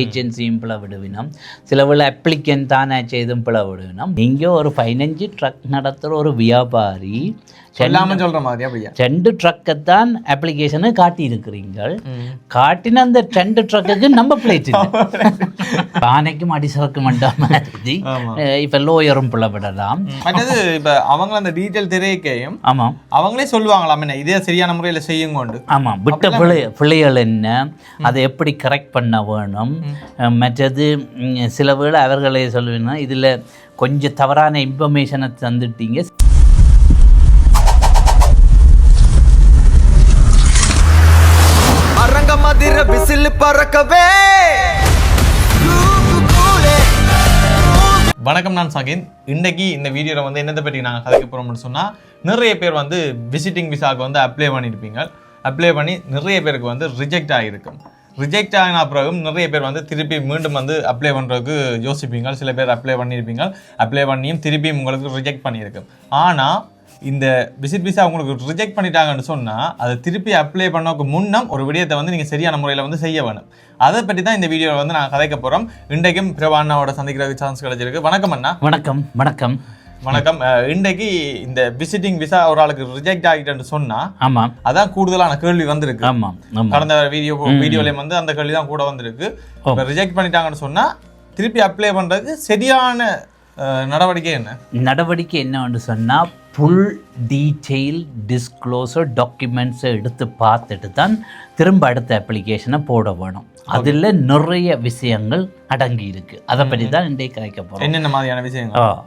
ஏஜென்சியும் பிளவிடுவினோம், சில வேளை அப்ளிகன் தானே செய்தும் பிளவிடுவினோம். இங்கே ஒரு 15 ட்ரக் நடத்துகிற ஒரு வியாபாரி சொல்ற மாதிரி அப்படியா 2 ட்ரக்கைத்தான் அப்ளிகேஷனை காட்டியிருக்கிறீங்கள். காட்டின அந்த 2 ட்ரக்குக்கு நம்ம பிளேட் பானைக்கும் அடிசரக்கு மண்டா மாதிரி இப்ப லோயரும் பிளவிடலாம். மற்றது இப்ப அவங்க அந்த டீட்டெயில் திரைக்கையும் ஆமாம் அவங்களே சொல்லுவாங்களாம் என்ன இதே சரியான முறையில் செய்யும் கொண்டு. ஆமாம், விட்ட பிள்ளைகள் என்ன, அதை எப்படி கரெக்ட் பண்ண வேணும். மற்றது சில வேளை அவர்களே சொல்லுவேன்னா இதில் கொஞ்சம் தவறான இன்ஃபர்மேஷனை தந்துட்டீங்க. வணக்கம், நான் சகின். இன்னைக்கு இந்த வீடியோவில் வந்து என்னத்தை பற்றி நாங்கள் கதைக்க போகிறோம்னு சொன்னால், நிறைய பேர் வந்து விசிட்டிங் விசாவுக்கு வந்து அப்ளை பண்ணியிருப்பீங்க. அப்ளை பண்ணி நிறைய பேருக்கு வந்து ரிஜெக்ட் ஆகிருக்கும். ரிஜெக்ட் ஆகின பிறகும் நிறைய பேர் வந்து திருப்பி மீண்டும் வந்து அப்ளை பண்ணுறதுக்கு யோசிப்பீங்க. சில பேர் அப்ளை பண்ணியிருப்பீங்க, அப்ளை பண்ணியும் திருப்பியும் உங்களுக்கு ரிஜெக்ட் பண்ணியிருக்கும். ஆனால் இந்த விசிட் விசா உங்களுக்கு ரிஜெக்ட் பண்ணிட்டாங்கன்னு சொன்னால் அதை திருப்பி அப்ளை பண்ணக்கு முன்னம் ஒரு விடயத்தை வந்து நீங்கள் சரியான முறையில் வந்து செய்ய வேணும். அதை பற்றி தான் இந்த வீடியோவில் வந்து நாங்கள் கதைக்க போகிறோம். இன்றைக்கும் பிரபா அண்ணாவோட சந்திக்கிறதுக்கு சான்ஸ் கிடைச்சிருக்கு. வணக்கம் அண்ணா. வணக்கம். வணக்கம் வணக்கம். இன்றைக்கு இந்த விசிட்டிங் விசா ஒரு ஆளுக்கு ரிஜெக்ட் ஆகிட்டேன்னு சொன்னால், ஆமாம், அதான் கூடுதலான கேள்வி வந்திருக்கு. ஆமாம், கடந்த வீடியோலையும் வந்து அந்த கேள்வி தான் கூட வந்திருக்கு. இப்போ ரிஜெக்ட் பண்ணிட்டாங்கன்னு சொன்னால் திருப்பி அப்ளை பண்ணுறதுக்கு சரியான நடவடிக்கை என்ன? நடவடிக்கை என்னன்னு சொன்னால், ஃபுல் டீட்டெயில் டிஸ்க்ளோசர் டாக்குமெண்ட்ஸை எடுத்து பார்த்துட்டு தான் திரும்ப அடுத்த அப்ளிகேஷனை போட வேணும். அதில் நிறைய விஷயங்கள் அடங்கி இருக்கு. அதை பற்றி தான் இன்றைக்கு கதைக்க போகிறோம். என்னென்ன மாதிரியான விஷயங்கள்?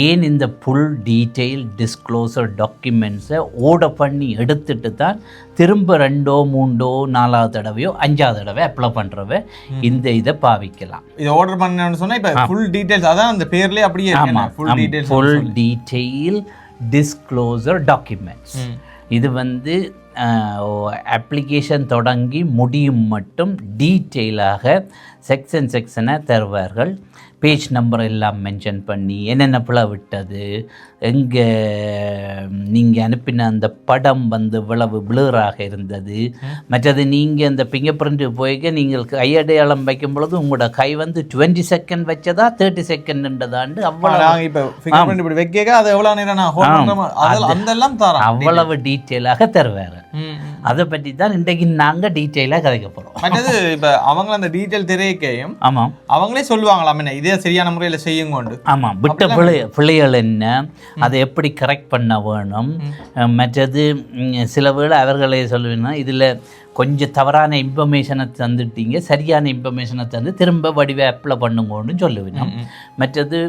ஏன் இந்த ஃபுல் டீட்டெயில் டிஸ்க்ளோசர் டாக்குமெண்ட்ஸை ஓட பண்ணி எடுத்துட்டு தான் திரும்ப 2, 3, 4வது தடவையோ 5வது தடவை அப்ளை பண்ணுறவ இந்த இதை பாவிக்கலாம். இதை ஆர்டர் பண்ணணும்னு சொன்னால் இப்போ ஃபுல் டீட்டெயில்ஸ், அதான் அந்த பேர்லேயே அப்படியே. ஆமாம், ஃபுல் டீட்டெயில் டிஸ்க்ளோசர் டாக்குமெண்ட்ஸ். இது வந்து அப்ளிகேஷன் தொடங்கி முடியும் மட்டும் டீட்டெயிலாக செக்ஷனை தருவார்கள். பேஜ் நம்பர் எல்லாம் மென்ஷன் பண்ணி என்னென்ன பிழை விட்டது, எங்கே நீங்கள் அனுப்பின அந்த படம் வந்து இவ்வளவு பிளராக இருந்தது, மற்றது நீங்கள் அந்த ஃபிங்கர் பிரிண்ட் போய்க்க நீங்கள் கையடையாளம் வைக்கும் பொழுது உங்களோட கை வந்து 20 செகண்ட் வச்சதா 30 செகண்ட்ன்றதாண்டு அவ்வளவு டீட்டெயிலாக தருவார். அதை பற்றி தான் இன்றைக்கு நாங்கள் டீட்டெயிலாக கதைக்க போகிறோம். இப்போ அவங்க அந்த டீட்டெயில் திரைக்கையும் ஆமாம் அவங்களே சொல்லுவாங்களாம் என்ன இதே சரியான முறையில் செய்யும் கொண்டு. ஆமாம், விட்ட பிள்ளைகள் என்ன, அதை எப்படி கரெக்ட் பண்ண வேணும். மற்றது சில வேளை அவர்களே சொல்லுவேன்னா இதில் கொஞ்சம் தவறான இன்ஃபர்மேஷனை தந்துட்டீங்க, சரியான இன்ஃபர்மேஷனை தந்து திரும்ப வடிவை அப்ளை பண்ணுங்கன்னு சொல்லுவேன். மற்றது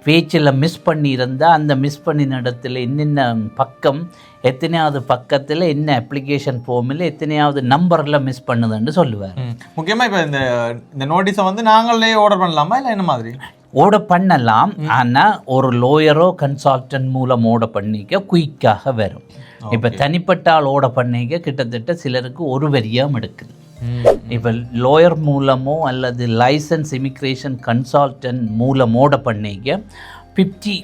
பேச்சில் மிஸ் பண்ணியிருந்தால் அந்த மிஸ் பண்ணின இடத்துல என்னென்ன பக்கம், எத்தனையாவது பக்கத்தில் என்ன அப்ளிகேஷன் ஃபார்மில் எத்தனையாவது நம்பரில் மிஸ் பண்ணுதுன்னு சொல்லுவார். முக்கியமாக இப்போ இந்த நோட்டீஸை வந்து நாங்களே ஆர்டர் பண்ணலாமா இல்லை என்ன மாதிரி? ஓட பண்ணலாம், ஆனால் ஒரு லோயரோ கன்சல்டன்ட் மூலம் ஓட பண்ணிக்க குயிக்காக வரும். இப்போ தனிப்பட்ட ஆள் ஓட பண்ணிக்க கிட்டத்தட்ட சிலருக்கு ஒரு வரியாம் எடுக்குது. இப்போ லோயர் மூலமோ அல்லது லைசன்ஸ் இமிக்ரேஷன் கன்சல்டன்ட் மூலம் ஓட பண்ணிக்க 50,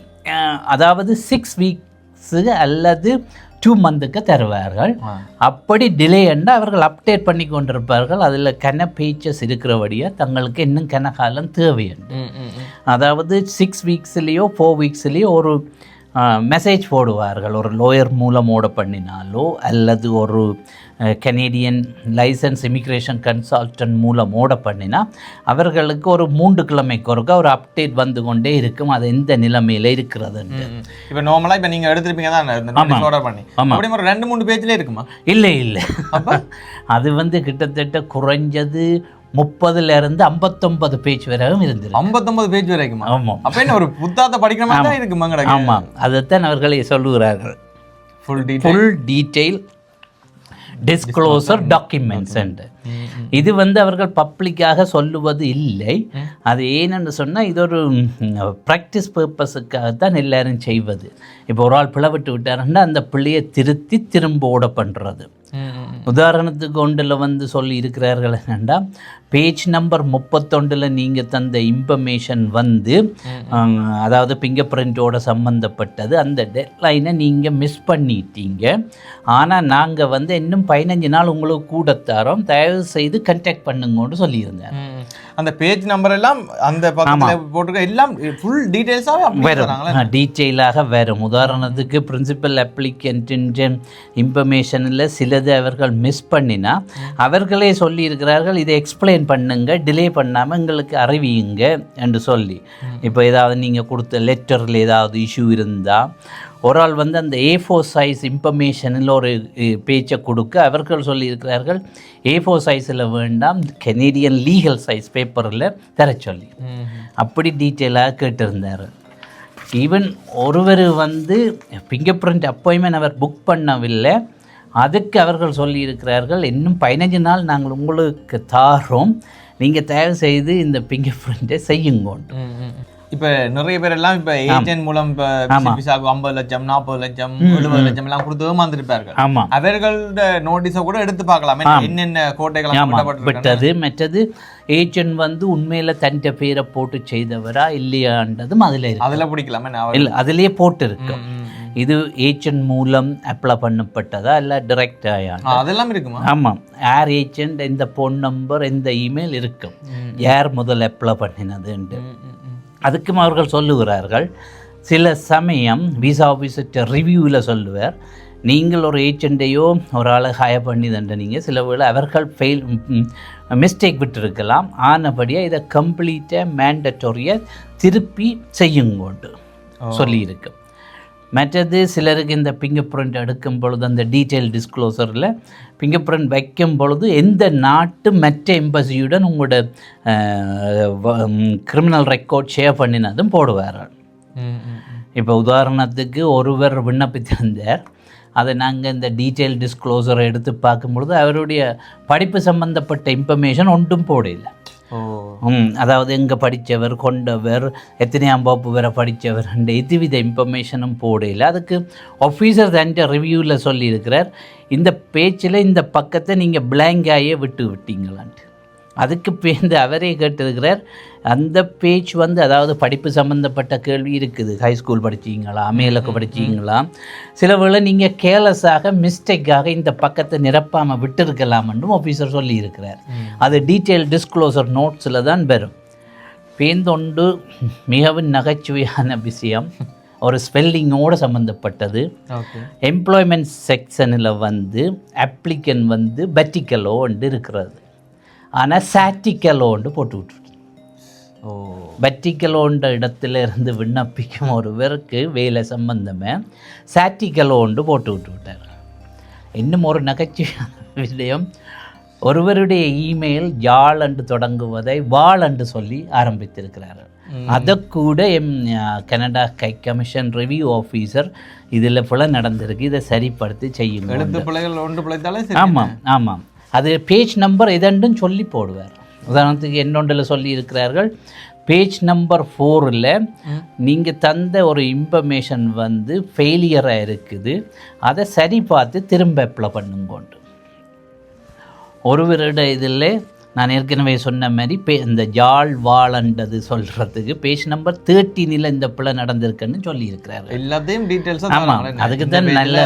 அதாவது 6 வீக்ஸு அல்லது 2 மந்த்துக்கு தருவார்கள். அப்படி டிலே என்றால் அவர்கள் அப்டேட் பண்ணி கொண்டிருப்பார்கள். அதில் கன பேச்சஸ் இருக்கிறபடியாக தங்களுக்கு இன்னும் கன காலம் தேவையுண்டு. அதாவது 6 வீக்ஸ்லேயோ 4 வீக்ஸ்லேயோ ஒரு மெசேஜ் போடுவார்கள். ஒரு லோயர் மூலம் ஓட பண்ணினாலோ அல்லது ஒரு கனேடியன் லைசன்ஸ் இமிக்ரேஷன் கன்சல்டன்ட் மூலம் ஓட பண்ணினா அவர்களுக்கு ஒரு 3 கிழமைக்கு ஒருக்கா ஒரு அப்டேட் வந்து கொண்டே இருக்கும். அது எந்த நிலைமையில் இருக்கிறது. இப்போ நார்மலாக இப்போ நீங்கள் எடுத்துருப்பீங்க தான் ஆர்டர் பண்ணி, அப்படி ஒரு 2-3 பேஜ்லேயே இருக்குமா? இல்லை, அது வந்து கிட்டத்தட்ட குறைஞ்சது 30லேருந்து 59 பேஜ் வரைக்கும் இருந்தது. 59 பேஜ் வரைக்கும்? ஆமாம். அப்போ என்ன ஒரு புத்தாத்த படிக்கிற மாதிரி தான் இருக்குமாங்க? ஆமாம், அதைத்தான் அவர்களே சொல்லுகிறார்கள். ஃபுல் டீட்டெயில் டிஸ்க்ளோசர் டாக்குமெண்ட்ஸ் என்று. இது வந்து அவர்கள் பப்ளிக்காக சொல்லுவது இல்லை. அது ஏன்னு சொன்னால் இது ஒரு ப்ராக்டிஸ் பர்பஸுக்காகத்தான் எல்லாரும் செய்வது. இப்போ ஒரு ஆள் பிளவிட்டு விட்டாருன்னா அந்த பிள்ளையை திருத்தி திரும்ப ஓட பண்ணுறது. உதாரணத்துக்கு ஒன்றில் வந்து சொல்லி இருக்கிறார்கள் என்னென்னா, பேஜ் நம்பர் 31 நீங்கள் தந்த இன்ஃபர்மேஷன் வந்து அதாவது ஃபிங்கர் பிரிண்ட்டோட சம்மந்தப்பட்டது, அந்த டெட்லைனை நீங்கள் மிஸ் பண்ணிட்டீங்க. ஆனால் நாங்கள் வந்து இன்னும் 15 நாள் உங்களுக்கு கூட தரோம், தயவு செய்து கன்டாக்ட் பண்ணுங்கன்னு சொல்லியிருந்தேன். அந்த பேஜ் நம்பர் எல்லாம் அந்த பக்கத்துல போட்டுருக்க எல்லாம் ஃபுல் டீடைல்ஸாவே வரும், டீட்டெயிலாக வரும். உதாரணத்துக்கு பிரின்சிபல் அப்ளிகன்ட் இன்ஃபர்மேஷனில் சிலது அவர்கள் மிஸ் பண்ணினா அவர்களே சொல்லியிருக்கிறார்கள், இதை எக்ஸ்பிளைன் பண்ணுங்க, டிலே பண்ணாமல் எங்களுக்கு அறிவியுங்க என்று சொல்லி. இப்போ ஏதாவது நீங்கள் கொடுத்த லெட்டரில் ஏதாவது இஷ்யூ இருந்தால் ஒரு ஆள் வந்து அந்த A4 சைஸ் இன்ஃபர்மேஷனில் ஒரு பேச்சை கொடுக்க அவர்கள் சொல்லியிருக்கிறார்கள் A4 சைஸில் வேண்டாம், கெனேடியன் லீகல் சைஸ் பேப்பரில் தர சொல்லி அப்படி டீட்டெயிலாக கேட்டிருந்தார். ஈவன் ஒருவர் வந்து ஃபிங்கர் பிரிண்ட் அப்பாயின்மெண்ட் அவர் புக் பண்ணவில்லை, அதுக்கு அவர்கள் சொல்லியிருக்கிறார்கள் இன்னும் 15 நாள் நாங்கள் உங்களுக்கு தாரோம், நீங்கள் தயவு செய்து இந்த ஃபிங்கர் பிரிண்ட்டை செய்யுங்க. இப்போ நிறைய பேர் எல்லாம் இப்போ ஏஜென்ட் மூலம் இப்போ விசாக்கு 50 லட்சம் 40 லட்சம் 70 லட்சம் எல்லாம் கொடுத்து ஏமாந்துருப்பார்கள். ஆமாம், அவர்களோட நோட்டீஸை கூட எடுத்து பார்க்கலாமே என்னென்ன கோட்டைகள் விட்டது. மற்றது ஏஜென்ட் வந்து உண்மையில் தன்ட்ட பேரை போட்டு செய்தவரா இல்லையான்றதும் அதில் இருக்கு, அதில் பிடிக்கலாமே இல்லை அதிலே போட்டு இருக்கு. இது ஏஜென்ட் மூலம் அப்ளை பண்ணப்பட்டதா இல்லை டைரக்ட் ஆயா அதெல்லாம் இருக்குமா? ஆமாம், யார் ஏஜென்ட், எந்த ஃபோன் நம்பர், எந்த இமெயில் இருக்கும், யார் முதல் அப்ளை பண்ணினதுன்ட்டு அதுக்கும் அவர்கள் சொல்லுகிறார்கள். சில சமயம் விசா ஆஃபீஸர்கிட்ட ரிவ்யூவில் சொல்லுவார், நீங்கள் ஒரு ஏஜெண்ட்டையோ ஒரு ஆளை ஹயர் பண்ணி தண்டனீங்க, சில வேளை அவர்கள் மிஸ்டேக் விட்டுருக்கலாம், ஆனபடியாக இதை கம்ப்ளீட்டாக மேண்டட்டோரியாக திருப்பி செய்யுங்கோண்டு சொல்லியிருக்கு. மற்றது சிலருக்கு இந்த ஃபிங்கர் பிரிண்ட் எடுக்கும் பொழுது அந்த டீட்டெயில் டிஸ்க்ளோசரில் ஃபிங்கர் பிரிண்ட் வைக்கும் பொழுது எந்த நாட்டு மற்ற எம்பசியுடன் உங்களோட கிரிமினல் ரெக்கார்ட் ஷேர் பண்ணினதும் போடுவார்கள். இப்போ உதாரணத்துக்கு ஒருவர் விண்ணப்பித்திருந்தார், அதை நாங்கள் இந்த டீட்டெயில் டிஸ்க்ளோசரை எடுத்து பார்க்கும்பொழுது அவருடைய படிப்பு சம்பந்தப்பட்ட இன்ஃபர்மேஷன் ஒன்றும் போடல. அதாவது எங்கே படித்தவர், கொண்டவர், எத்தனையாம் வகுப்பு வரை படித்தவர், எதுவித இன்ஃபர்மேஷனும் போடல. அதுக்கு ஆஃபீஸர் தன்ட்ட ரிவ்யூவில் சொல்லியிருக்கிறார், இந்த பேச்சில் இந்த பக்கத்தை நீங்கள் பிளாங்காயே விட்டு விட்டீங்களான்ட்டு. அதுக்கு பேருந்து அவரே கேட்டிருக்கிறார், அந்த பேஜ் வந்து அதாவது படிப்பு சம்மந்தப்பட்ட கேள்வி இருக்குது, ஹைஸ்கூல் படிச்சிங்களா, மேலுக்கு படிச்சிங்களா, சில வேளை நீங்கள் கேர்லெஸ்ஸாக மிஸ்டேக்காக இந்த பக்கத்தை நிரப்பாமல் விட்டுருக்கலாம்ன்றும் ஆஃபீஸர் சொல்லியிருக்கிறார். அது டீட்டெயில் டிஸ்க்ளோசர் நோட்ஸில் தான் வரும். பேந்தொண்டு மிகவும் நகைச்சுவையான விஷயம், ஒரு ஸ்பெல்லிங்கோடு சம்மந்தப்பட்டது. எம்ப்ளாய்மெண்ட் செக்ஷனில் வந்து அப்ளிகன் வந்து பட்டிக்கலோ ஒன்று இருக்கிறது, ஆனால் சாட்டிக்கலோண்டு போட்டு விட்டுரு. பட்டிக்கலோன்ற இடத்துல இருந்து விண்ணப்பிக்கும் ஒருவருக்கு வேலை சம்பந்தமே சாட்டிக்கலோண்டு போட்டு விட்டார். இன்னும் ஒரு நகைச்சுவையான விஷயம், ஒருவருடைய இமெயில் யாழ் என்று தொடங்குவதை வாள் என்று சொல்லி ஆரம்பித்திருக்கிறார்கள். அதை கூட கனடா கை கமிஷன் ரிவ்யூ ஆஃபீஸர் இதில் புல நடந்திருக்கு, இதை சரிப்படுத்தி செய்யும். ஆமாம் ஆமாம், அது பேஜ் நம்பர் எதென்றும் சொல்லி போடுவார். உதாரணத்துக்கு என்னொன்றில் சொல்லி இருக்கிறார்கள், பேஜ் நம்பர் 4ல் நீங்கள் தந்த ஒரு இன்ஃபர்மேஷன் வந்து ஃபெயிலியராக இருக்குது, அதை சரி பார்த்து திரும்ப அப்ளை பண்ணுங்கோண்டு. ஒருவருடைய இதில் நான் ஏற்கனவே சொன்ன மாதிரி இந்த ஜாழ் வாழன்றது சொல்கிறதுக்கு பேஜ் நம்பர் 13 இந்த பிள்ளை நடந்திருக்குன்னு சொல்லியிருக்கிறாரு. எல்லாத்தையும் டீட்டெயில்ஸ். ஆமாம், அதுக்கு தான் நல்ல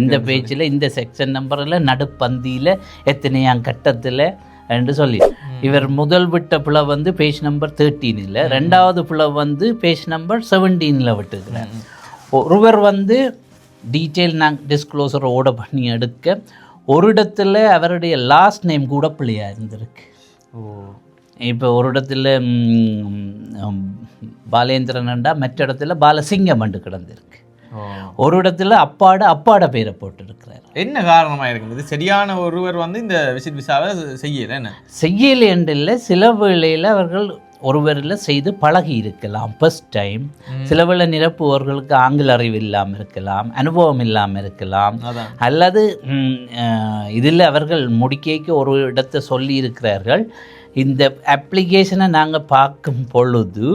இந்த பேஜில் இந்த செக்ஷன் நம்பரில் நடுப்பந்தியில் எத்தனையாம் கட்டத்தில் என்று சொல்லி இவர் முதல் விட்ட பிள்ளை வந்து பேஜ் நம்பர் 13, ரெண்டாவது பிள்ளை வந்து பேஜ் நம்பர் 17 விட்டுருக்கிறார். ஒருவர் வந்து டீட்டெயில் நாங்கள் டிஸ்க்ளோசரை ஓட பண்ணி எடுக்க ஒரு இடத்துல அவருடைய லாஸ்ட் நேம் கூட பிள்ளையாக இருந்திருக்கு. இப்போ ஒரு இடத்துல பாலேந்திரன்டா, மற்ற இடத்துல பாலசிங்கம் என்று கிடந்திருக்கு. ஒரு இடத்துல அப்பாட பேரை போட்டுருக்கிறார். என்ன காரணமாக இருக்குது? சரியான ஒருவர் வந்து இந்த விசிட் விசாவை செய்யலை என்று இல்லை, சில வேளையில் அவர்கள் ஒருவரில் செய்து பழகி இருக்கலாம் ஃபர்ஸ்ட் டைம். சில வேளை நிரப்புவர்களுக்கு ஆங்கில அறிவு இல்லாமல் இருக்கலாம், அனுபவம் இல்லாமல் இருக்கலாம், அல்லது இதில் அவர்கள் முடிக்கைக்கு ஒரு இடத்தை சொல்லி இருக்கிறார்கள். இந்த அப்ளிகேஷனை நாங்கள் பார்க்கும் பொழுது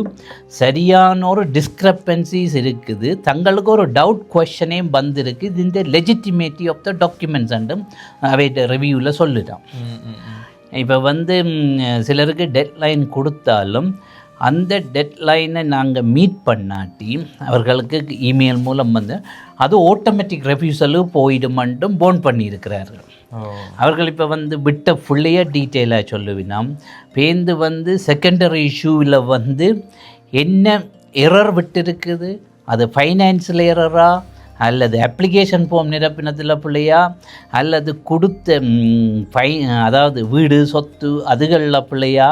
சரியான ஒரு டிஸ்க்ரப்பன்சிஸ் இருக்குது, தங்களுக்கு ஒரு டவுட் கொஸ்டனேயும் வந்திருக்கு, இது இந்த லெஜிட்டிமேட்டி ஆஃப் த டாக்குமெண்ட்ஸ் அண்டும் அவைட்ட ரிவ்யூவில் சொல்லிட்டோம். இப்போ வந்து சிலருக்கு டெட்லைன் கொடுத்தாலும் அந்த டெட்லைனை நாங்கள் மீட் பண்ணாட்டி அவர்களுக்கு இமெயில் மூலம் வந்து அது ஆட்டோமேட்டிக் ரெஃப்யூசலு போயிடுமென்றும் போன் பண்ணியிருக்கிறார்கள். அவர்கள் இப்போ வந்து விட்ட ஃபுல்லையே டீட்டெயிலாக சொல்லுவினோம். பேருந்து வந்து செகண்டரி இஷ்யூவில் வந்து என்ன எரர் விட்டுருக்குது, அது ஃபைனான்சியல் எரரா அல்லது அப்ளிகேஷன் ஃபார்ம் நிரப்பினத்தில் பிள்ளையா அல்லது கொடுத்த அதாவது வீடு சொத்து அதுகளில் பிள்ளையா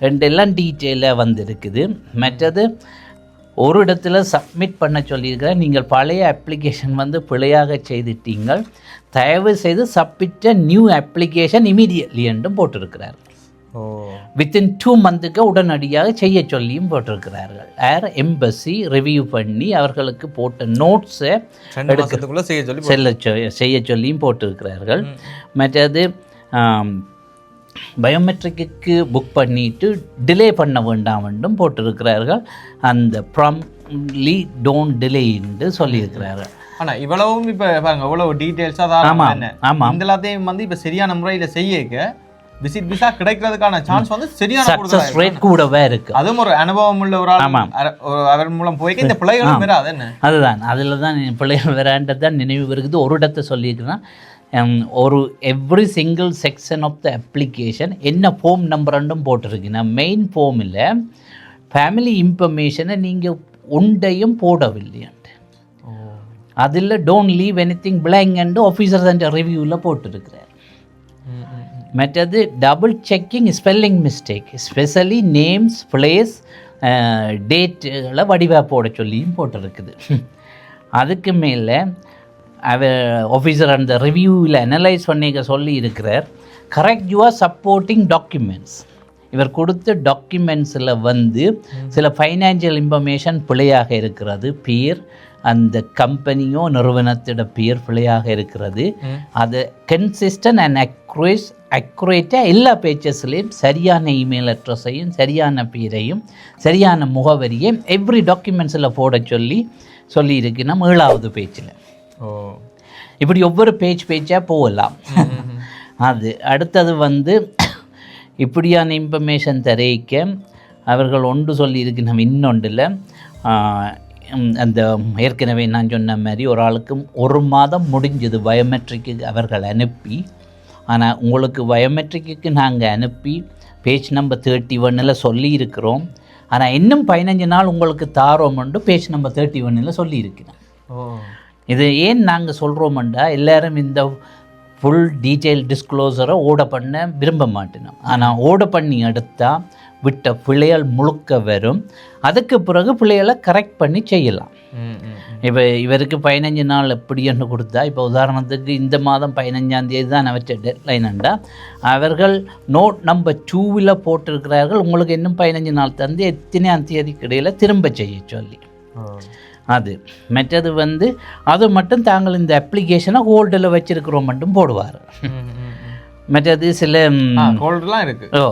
ரெண்டெல்லாம் டீட்டெயிலாக வந்திருக்குது. மற்றது ஒரு இடத்துல சப்மிட் பண்ண சொல்லியிருக்கிறேன். நீங்கள் பழைய அப்ளிகேஷன் வந்து பிழையாக செய்துட்டீங்கள், தயவு செய்து சப்மிட் நியூ அப்ளிகேஷன் இமீடியட்லி என்றும் போட்டிருக்கிறார். வித்தின் 2 மந்த்துக்கு உடனடியாக செய்ய சொல்லியும் போட்டிருக்கிறார்கள். ஏர் எம்பசி ரிவ்யூ பண்ணி அவர்களுக்கு போட்ட நோட்ஸை செய்ய சொல்லியும் போட்டிருக்கிறார்கள். மற்றது பயோமெட்ரிக்கு புக் பண்ணிட்டு டிலே பண்ண வேண்டாம் என்றும் போட்டிருக்கிறார்கள். அந்த ப்ராம்ப்ட்லி டோன்ட் டிலே என்று சொல்லியிருக்கிறார்கள். ஆனால் இவ்வளவும் இப்போ பாருங்க இவ்வளவு டீட்டெயில்ஸாக தான். ஆமாம், இந்த எல்லாத்தையும் வந்து இப்போ சரியான முறையில் செய்ய விசிட் விசா கிடைக்கிறதுக்கான சான்ஸ் வந்து சரியான சக்சஸ் ரேட் கூடவே இருக்கு. அதுவும் ஒரு அனுபவம் உள்ள ஒரு அவர் மூலம் போய் இந்த பிள்ளைகளும் வராது. அதுதான் அதில் தான் பிள்ளைகள் வரான்றது தான் நினைவு இருக்குது. ஒரு இடத்தை சொல்லியிருக்கிறேன், ஒரு every single section of the application என்ன ஃபோம் நம்பர்ன்னும் போட்டிருக்கீங்க. மெயின் ஃபோமில் ஃபேமிலி இன்ஃபர்மேஷனை நீங்கள் ஒன்றையும் போடவில்லையாண்டு, அதில் don't leave anything blank officer அந்த ரிவ்யூவில் போட்டிருக்கிறார். மற்றது double checking spelling mistake, specially names place டேட்டுகளை வடிவாக போட சொல்லியும் போட்டிருக்குது. அதுக்கு மேலே ஆஃபீஸர் அந்த ரிவ்யூவில் அனலைஸ் பண்ணிக்க சொல்லி இருக்கிறார், கரெக்ட் யுவர் சப்போர்ட்டிங் டாக்குமெண்ட்ஸ். இவர் கொடுத்த டாக்குமெண்ட்ஸில் வந்து சில ஃபைனான்சியல் இன்ஃபர்மேஷன் பிழையாக இருக்கிறது, பேர் அந்த கம்பெனியோ நிறுவனத்தோட பேர் பிழையாக இருக்கிறது. அது கன்சிஸ்டன்ட் அண்ட் அக்யூரேட்டாக எல்லா பேச்சஸ்லேயும் சரியான இமெயில் அட்ரஸையும் சரியான பேரையும் சரியான முகவரியும் எவ்ரி டாக்குமெண்ட்ஸில் போட சொல்லியிருக்கு நம்ம 7வது பேஜில். இப்படி ஒவ்வொரு பேஜாக போகலாம். அது அடுத்தது வந்து இப்படியான இன்ஃபர்மேஷன் தரைக்க அவர்கள் ஒன்று சொல்லியிருக்கு. நம்ம இன்னொன்றில் அந்த ஏற்கனவே நான் சொன்ன மாதிரி ஒரு ஆளுக்கு 1 மாதம் முடிஞ்சது பயோமெட்ரிக்கு அவர்கள் அனுப்பி. ஆனால் உங்களுக்கு பயோமெட்ரிக்கு நாங்கள் அனுப்பி பேஜ் நம்பர் 31 சொல்லியிருக்கிறோம். ஆனால் இன்னும் 15 நாள் உங்களுக்கு தாரோம்னு பேஜ் நம்பர் 31 சொல்லியிருக்கிறேன். இது ஏன் நாங்கள் சொல்கிறோம்டா, எல்லோரும் இந்த ஃபுல் டீட்டெயில் டிஸ்க்ளோசரை ஓட பண்ண விரும்ப மாட்டேனோம். ஆனால் ஓட பண்ணி எடுத்தால் விட்ட பிள்ளைகள் முழுக்க வரும். அதுக்கு பிறகு பிள்ளைகளை கரெக்ட் பண்ணி செய்யலாம். இப்போ இவருக்கு 15 நாள் எப்படி என்று கொடுத்தா, இப்போ உதாரணத்துக்கு இந்த மாதம் 15ஆம் தேதி தான் அவற்றை டெட்லைன்ண்டா, அவர்கள் நோட் நம்பர் 2 போட்டிருக்கிறார்கள். உங்களுக்கு இன்னும் 15 நாள் தந்து எத்தனையாம் தேதிக்கு இடையில் திரும்ப செய்ய சொல்லி. அது மற்றது வந்து அது மட்டும் தாங்கள் இந்த அப்ளிகேஷனை ஹோல்டில் வச்சிருக்கிறோம் மட்டும் போடுவார். மற்றது சில ஹோல்டெலாம் இருக்குது.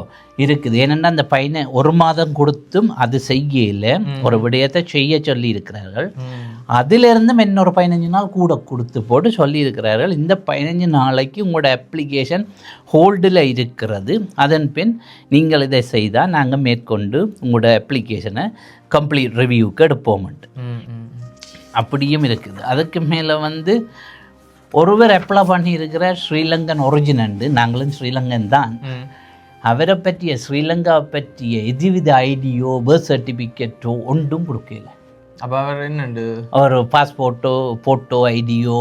இருக்குது. ஏனென்னா அந்த பையனை 1 மாதம் கொடுத்தும் அது செய்யல, ஒரு விடயத்தை செய்ய சொல்லி இருக்கிறார்கள். அதிலிருந்தும் இன்னொரு 15 நாள் கூட கொடுத்து போட்டு சொல்லியிருக்கிறார்கள். இந்த 15 நாளைக்கு உங்களோட அப்ளிகேஷன் ஹோல்டில் இருக்கிறது, அதன் பின் நீங்கள் இதை செய்தால் நாங்கள் மேற்கொண்டு உங்களோட அப்ளிகேஷனை கம்ப்ளீட் ரிவ்யூவுக்கு எடுப்போம்ட்டு அப்படியும் இருக்குது. அதுக்கு மேலே வந்து ஒருவர் அப்ளை பண்ணியிருக்கிற ஸ்ரீலங்கன் ஒரிஜினண்டு, நாங்களும் ஸ்ரீலங்கன் தான். அவரை பற்றிய ஸ்ரீலங்காவை பற்றிய எதுவித ஐடியோ பர்த் சர்டிஃபிகேட்டோ ஒன்றும் கொடுக்கல. அப்போ அவர் என்னண்டு ஒரு பாஸ்போர்ட்டோ ஃபோட்டோ ஐடியோ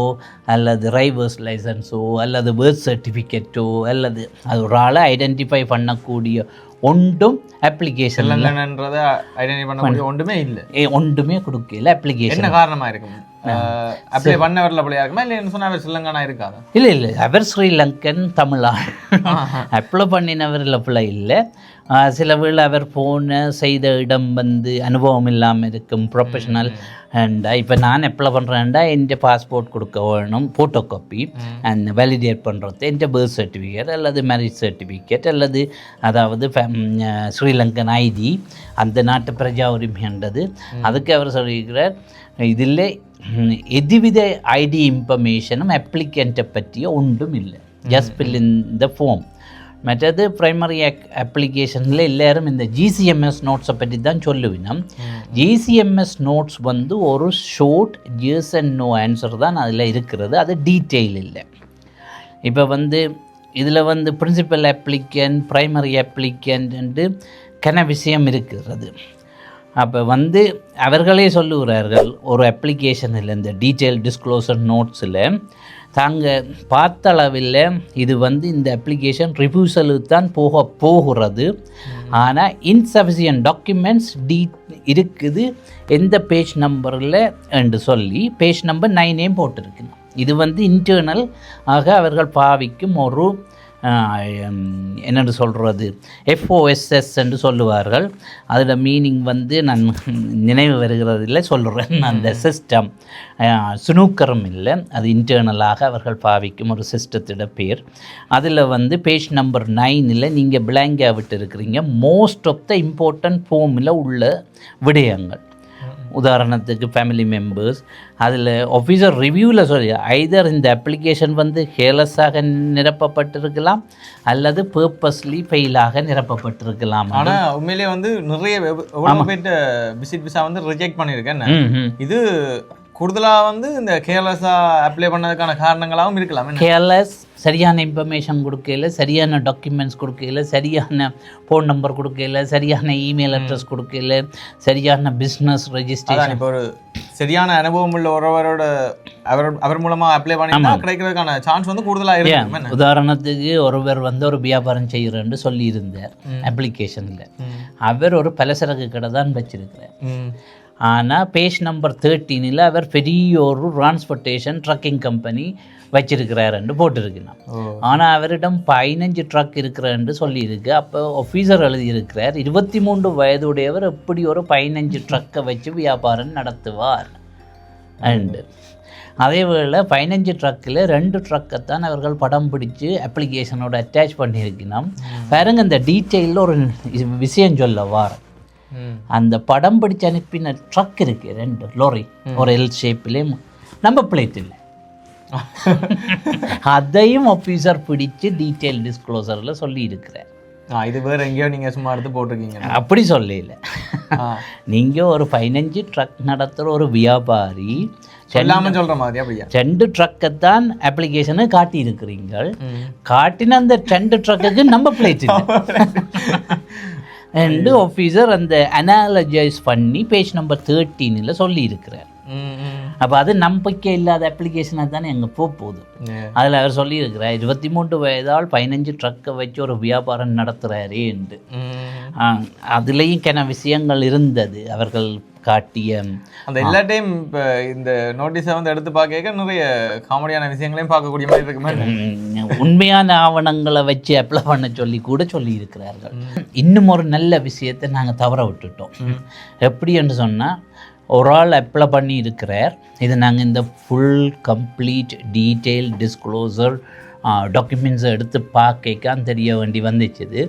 அல்லது டிரைவர்ஸ் லைசன்ஸோ அல்லது பர்த் சர்டிஃபிகேட்டோ அல்லது அது ஒரு ஆளை ஐடென்டிஃபை பண்ணக்கூடிய ஒன்றும் அப்ளிகேஷன் ஐடென்டிஃபை பண்ணக்கூடிய ஒன்றுமே இல்லை, ஒன்றுமே கொடுக்கல. அப்ளிகேஷன் என்ன காரணமாக இருக்கும்? அப்ளை பண்ணவரில் அப்படியா இருக்குமா, இல்லை என்ன சொன்னால் அவர் ஸ்ரீலங்கனா இருக்காதா? இல்லை அவர் ஸ்ரீலங்கன் தமிழாள். அப்ளை பண்ணினவரில் அப்ளை இல்லை. சில வேளை அவர் போன செய்த இடம் வந்து அனுபவம் இல்லாமல் இருக்கும், ப்ரொஃபஷனல். அண்ட் இப்போ நான் அப்ளை பண்ணுறேன்டா என் பாஸ்போர்ட் கொடுக்க வேணும், ஃபோட்டோ காப்பி அண்ட் வேலிடேட் பண்ணுறது என் பர்த் சர்டிஃபிகேட் அல்லது மேரேஜ் சர்டிஃபிகேட் அல்லது அதாவது ஸ்ரீலங்கன் ஐடி, அந்த நாட்டு பிரஜா உரிமைன்றது. அதுக்கு அவர் சொல்லியிருக்கிறார், இதில் எதுவித ஐடி இன்ஃபர்மேஷனும் அப்ளிகண்ட்டை பற்றிய ஒன்றும் இல்லை, just fill in the form. மற்றது ப்ரைமரி அப்ளிகேஷனில் எல்லோரும் இந்த ஜிசிஎம்எஸ் நோட்ஸை பற்றி தான் சொல்லுவினோம். ஜிசிஎம்எஸ் நோட்ஸ் வந்து ஒரு short yes and no answer தான் அதில் இருக்கிறது, அது டீட்டெயில் இல்லை. இப்போ வந்து இதில் வந்து பிரின்சிபல் அப்ளிகண்ட் ப்ரைமரி அப்ளிகண்ட்டு விஷயம் இருக்கிறது. அப்போ வந்து அவர்களே சொல்லுகிறார்கள் ஒரு அப்ளிகேஷனில் இந்த டீட்டெயில் டிஸ்க்ளோசர் நோட்ஸில் தாங்கள் பார்த்த அளவில் இது வந்து இந்த அப்ளிகேஷன் ரிவ்யூசலுக்கு தான் போகிறது. ஆனால் இன்சஃபிஷியன்ட் டாக்குமெண்ட்ஸ் இருக்குது எந்த பேஜ் நம்பரில் என்று சொல்லி பேஜ் நம்பர் 9 போட்டிருக்கு. இது வந்து இன்டர்னல் ஆக அவர்கள் பாவிக்கும் ஒரு என்னென்று சொல்கிறது FOSS என்று சொல்லுவார்கள். அதில் மீனிங் வந்து நான் நினைவு வருகிறது இல்லை சொல்கிறேன். அந்த சிஸ்டம் சுனூக்கரம் இல்லை, அது இன்டர்னலாக அவர்கள் பாவிக்கும் ஒரு சிஸ்டத்தோட பேர். அதில் வந்து பேஜ் நம்பர் 9 நீங்கள் பிளாங்காக விட்டு இருக்கிறீங்க மோஸ்ட் ஆஃப் த இம்பார்ட்டன்ட் ஃபார்மில் உள்ள விடயங்கள். உதாரணத்துக்கு ஃபேமிலி மெம்பர்ஸ், அதில் ஆஃபீஸர் ரிவ்யூவில் சொல்லி ஐதர் இந்த அப்ளிகேஷன் வந்து கேர்லெஸ்ஸாக நிரப்பப்பட்டிருக்கலாம் அல்லது பர்பஸ்லி ஃபெயிலாக நிரப்பப்பட்டிருக்கலாம். ஆனால் உண்மையிலே வந்து நிறைய எவ்வளோ பேர்ட்ட விசிட் விசா வந்து ரிஜெக்ட் பண்ணியிருக்கேன். இது கூடுதலாக வந்து இந்த கேர்லெஸ்ஸாக அப்ளை பண்ணதுக்கான காரணங்களாகவும் இருக்கலாம். கேர்லெஸ், சரியான இன்ஃபர்மேஷன் கொடுக்கல, சரியான டாக்குமெண்ட்ஸ் கொடுக்கல, சரியான ஃபோன் நம்பர் கொடுக்கல, சரியான இமெயில் அட்ரஸ் கொடுக்கல, சரியான பிஸ்னஸ் ரெஜிஸ்ட்ரேஷன். இப்போ ஒரு சரியான அனுபவம் உள்ள ஒருவரோட அவர் மூலமாக அப்ளை பண்ணி கிடைக்கிறதுக்கான சான்ஸ் வந்து கூடுதலாக இருக்கு. உதாரணத்துக்கு ஒருவர் வந்து ஒரு வியாபாரம் செய்கிறேன்னு சொல்லியிருந்தார் அப்ளிகேஷனில். அவர் ஒரு பலசரக்கு கடை தான் வச்சிருக்கிறார். ஆனால் பேஜ் நம்பர் 13 அவர் பெரிய ஒரு டிரான்ஸ்போர்ட்டேஷன் ட்ரக்கிங் கம்பெனி வச்சிருக்கிறாருன்னு போட்டிருக்கணும். ஆனால் அவரிடம் 15 ட்ரக் இருக்கிறான்னு சொல்லியிருக்கு. அப்போ ஆஃபீஸர் எழுதியிருக்கிறார் 23 வயதுடையவர் எப்படி ஒரு 15 ட்ரக்கை வச்சு வியாபாரம் நடத்துவார் அண்டு. அதே வேளை 15 ட்ரக்கில் 2 ட்ரக்கைத்தான் அவர்கள் படம் பிடிச்சி அப்ளிகேஷனோட அட்டாச் பண்ணியிருக்கணும். பாருங்க, இந்த டீட்டெயிலில் ஒரு விஷயம் சொல்ல வார அந்த படம் பிடிச்சு அனுப்பின ட்ரக் இருக்கு 2 லோரி, ஒரு எல் ஷேப்பிலே நம்பர் பிளேட் இல்லை. அதையும் ஆஃபீஸர் பிடிச்சு டீட்டெயில் டிஸ்க்ளோசரில் சொல்லி இருக்கிறார். இது வேற எங்கேயோ நீங்கள் சும்மா எடுத்து போட்டிருக்கீங்க. அப்படி சொல்லல. நீங்கள் ஒரு 15 ட்ரக் நடத்துகிற ஒரு வியாபாரி சொல்லாமல் சொல்கிற மாதிரி அப்படியா 2 ட்ரக்கைத்தான் அப்ளிகேஷனை காட்டியிருக்கிறீங்கள். காட்டின அந்த 2 ட்ரக்குக்கு நம்பர் பிளேட் இல்லை. அண்டு ஆஃபீஸர் அந்த அனாலஜைஸ் பண்ணி பேஜ் நம்பர் 13 சொல்லியிருக்கிறார். அப்போ அது நம்பிக்கை இல்லாத அப்ளிகேஷனாக தானே எங்கே போகுது. அதில் அவர் சொல்லியிருக்கிறார் 23 வயதால் 15 ட்ரக்கை வச்சு ஒரு வியாபாரம் நடத்துகிறாரே என்று. அதுலேயும் விஷயங்கள் இருந்தது அவர்கள் காட்டிய அந்த எல்லா டைம். இப்போ இந்த நோட்டீஸை வந்து எடுத்து பார்க்க நிறைய காமெடியான விஷயங்களையும் பார்க்கக்கூடிய மாதிரி இருக்கு. உண்மையான ஆவணங்களை வச்சு அப்ளை பண்ண சொல்லி கூட சொல்லியிருக்கிறார்கள். இன்னும் ஒரு நல்ல விஷயத்தை நாங்கள் தவற விட்டுட்டோம். எப்படி என்று சொன்னால், ஒரு ஆள் அப்ளை பண்ணி இருக்கிறார். இது நாங்கள் இந்த ஃபுல் கம்ப்ளீட் டீட்டெயில் டிஸ்க்ளோசர் டாக்குமெண்ட்ஸை எடுத்து பார்க்க தெரிய வேண்டி வந்துச்சுது.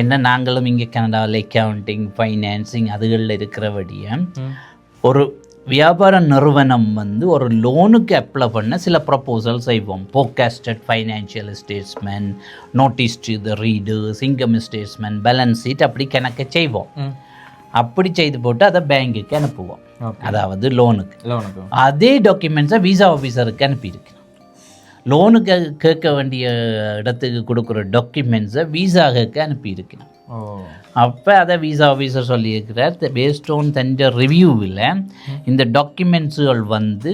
என்ன நாங்களும் இங்கே கனடாவில் அக்கவுண்டிங் ஃபைனான்சிங் அதுகளில் இருக்கிறபடியே ஒரு வியாபார நிறுவனம் வந்து ஒரு லோனுக்கு அப்ளை பண்ண சில ப்ரப்போசல் செய்வோம். போட்காஸ்டட் financial statement, notes to the readers, income statement, balance sheet, அப்படி கணக்கை செய்வோம். அப்படி செய்து போட்டு அதை பேங்குக்கு அனுப்புவோம். அதாவது லோனுக்கு அதே டாக்குமெண்ட்ஸை விசா ஆஃபீஸருக்கு அனுப்பியிருக்கு. லோனுக்கு கேட்க வேண்டிய இடத்துக்கு கொடுக்குற டாக்குமெண்ட்ஸை விசாவுக்கு அனுப்பியிருக்கணும். அப்போ அதை விசா ஆஃபீஸர் சொல்லியிருக்கிறார், பேஸ்ட் ஆன் தந்த ரிவ்யூவில் இந்த டாக்குமெண்ட்ஸுகள் வந்து